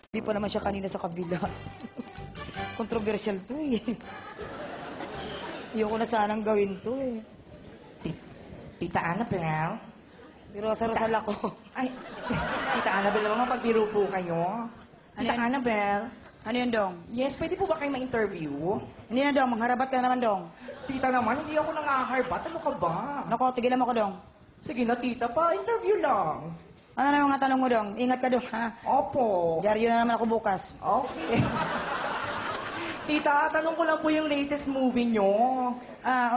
Hindi pa naman siya kanina sa kabila. Controversial to eh. Ayoko na sanang gawin to eh. Tita Annabel? Si Rosa Rosal ako. Ay, Tita Annabel naman, magbiro po kayo. Tita Ano yun? Annabel? Ano yun, Dong? Yes, pwede po ba kayo ma-interview? Hindi na, Dong. Mangharabat ka na naman, Dong. Tita naman, hindi ako nangaharbat. Ano ka ba? Nako, tigilan mo ko, Dong. Sige na, tita pa. Interview lang. Ano na yung mga tanong mo, Dong? Ingat ka, Dong, ha? Opo. Diaryo na naman ako bukas. Okay. Tita, tanong ko lang po yung latest movie nyo.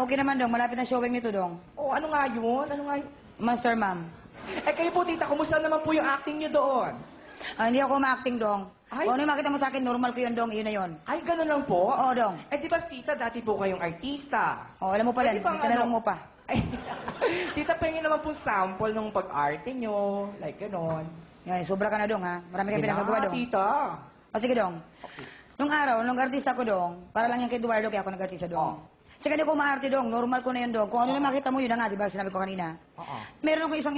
Okay naman, Dong. Malapit na showing nito, Dong. Oh, ano nga yun? Ano nga yun? Master Ma'am. Eh, kayo po, tita, kumusta naman po yung acting nyo doon? Hindi ako ma-acting, Dong. Ay. Kung ano yung makita mo sa akin, normal ko yun, Dong. Iyon na yun. Ay, ganun lang po? Oo, Dong. Eh, di ba, tita, dati po kayong artista? Alam mo pala, Pwede bang tinanong mo pa. Ay, tita, pengin naman po sample ng pag-arte nyo. Like, ganon. Yan, sobra ka na, Dong, ha? Marami kang pinagagawa, Dong. Tita. Sige, Dong. Nung araw, nung artista ko, Dong, para lang yan kay Eduardo, kaya ako nag-artista, Dong. Tsaka di ko maarte, Dong. Normal ko na yun, Dong. Kung ano na makita mo, yun na nga, di ba? Sinabi ko kanina. Meron ako isang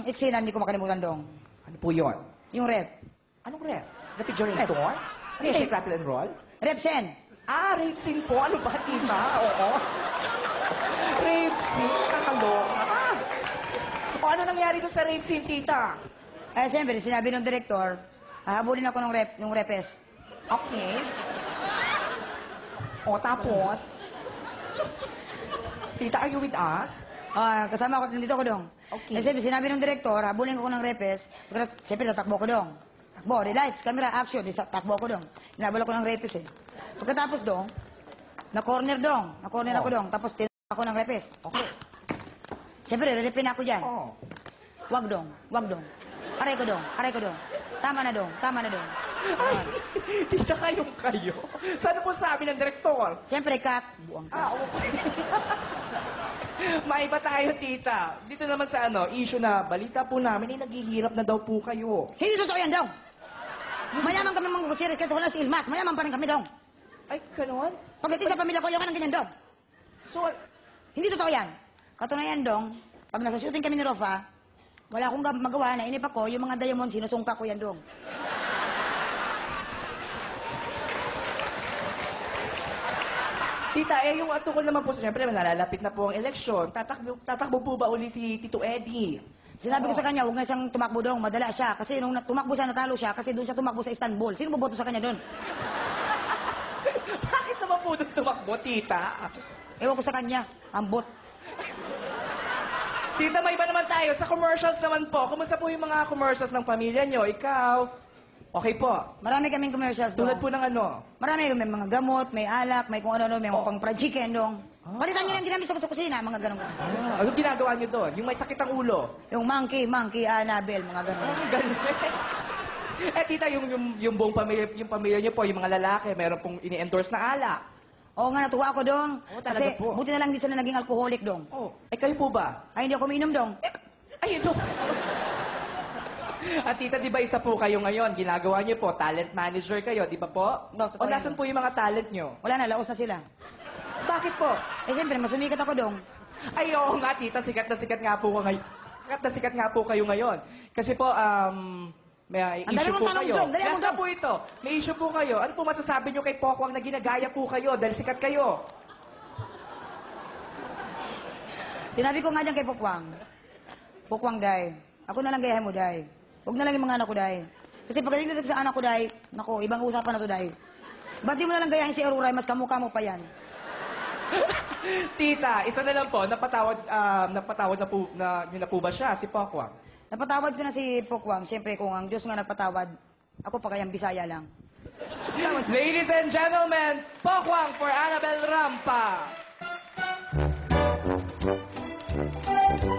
eksena, hindi ko makalimutan, Dong. Ano po yun? Yung rep. Anong ref? Refrigerator? Ano yung shake, rattle, and roll? Rep sen. Rape scene po. Ano ba, tita? Oo. Rape scene? Kakaloka. O ano nangyari doon sa rape scene, tita? Siyempre, sinabi ng director, hahabulin ako ng repes. Okay. O, tapos? Tita, are you with us? Kasama ako, nandito ko, Dong. Okay. Siyempre, sinabi ng director, habulin ko ng repes. Siyempre, tatakbo ko, Dong. Takbo, lights, camera, action. Takbo ko, Dong. Hinabol ako ng repes, eh. Pagkatapos, Dong, na-corner, Dong. Na-corner ako, Dong. Tapos, tinakbo ako ng repes. Okay. Siyempre, re-repin ako dyan. Oh. Wag, Dong. Wag, Dong. Aray ko, Dong. Aray ko, Dong. Tama na, Dong. Tama na, Dong. Ay, tita, kayong kayo. Sana po sabi ng direktor? Siyempre, cut. Buang ka. Okay. Maiba tayo, tita. Dito naman sa issue na balita po namin, naghihirap na daw po kayo. Hindi totoo yan, Dong. Mayaman kami mga kutsiris, kasi wala si Ilmas. Mayaman pa rin kami, Dong. Ay, gano'n? Pagdating sa pamilya ko, yung ng ganyan, Dong. So, Hindi totoo yan. Katunayan, Dong, pag nasa shooting kami ni Rofa, wala akong magawa na inip ako, yung mga diamond, sinusungka ko yan, Dong. tita, yung tungkol naman po, siyempre, nalalapit na po ang eleksyon. Tatakbo po ba uli si Tito Eddie? Sinabi ko sa kanya, huwag na siyang tumakbo, Dong. Madala siya. Kasi nung tumakbo siya, natalo siya. Kasi doon siya tumakbo sa Istanbul. Sino boboto sa kanya doon? Bakit naman po doon tumakbo, tita? Ewan ko sa kanya. Ambot. Tita, may iba naman tayo. Sa commercials naman po. Kumusta po yung mga commercials ng pamilya nyo? Ikaw? Okay po. Marami kaming commercials, Dong. Tulad po ng Marami, may mga gamot, may alak, may kung ano-ano, may mga pang-fried chicken, Dong. Palitan nyo lang ginamit sa kusina, mga ganun. Anong ginagawa nyo doon? Yung may sakit ang ulo? Yung monkey, Annabelle, mga ganun. Ganun. Tita, yung buong pamilya nyo po, yung mga lalaki, meron pong ini-endorse na alak. Oo nga, natuwa ako, Dong. Talaga Kasi po. buti na lang di sila naging alcoholic, Dong. Kayo po ba? Ay, hindi ako umiinom, Dong. Ay, ito. At tita, di ba isa po kayo ngayon? Ginagawa niyo po, talent manager kayo, di ba po? No, totoo O nasan yan. po yung mga talent nyo? Wala na, laos na sila. Bakit po? Siyempre, masumikat ako, Dong. Ay, oo nga, tita, sikat na sikat nga po ngayon. Sikat na sikat nga po kayo ngayon. Kasi po, may Ang issue dali mong po tanong, kayo. Dong. Dali Last mong na Dong. po ito. May issue po kayo. Ano po masasabi nyo kay Pokwang na ginagaya po kayo dahil sikat kayo? Sinabi ko nga dyan kay Pukwang. Pukwang, Day. Ako na lang gayahin mo, Day. Huwag na lang yung mga anak ko, Day. Kasi pagdating dito sa anak ko, Day, naku, ibang usapan na to, Day. Ba't di mo na lang gayahin si Aurora, mas kamukha mo pa yan? Tita, isa na lang po, napatawad na po ba siya, si Pokwang? Napatawad ko na si Pukwang. Siyempre, kung ang Diyos nga nagpatawad, ako pa kayang Bisaya lang. Ladies and gentlemen, Pokwang for Annabel Rampa.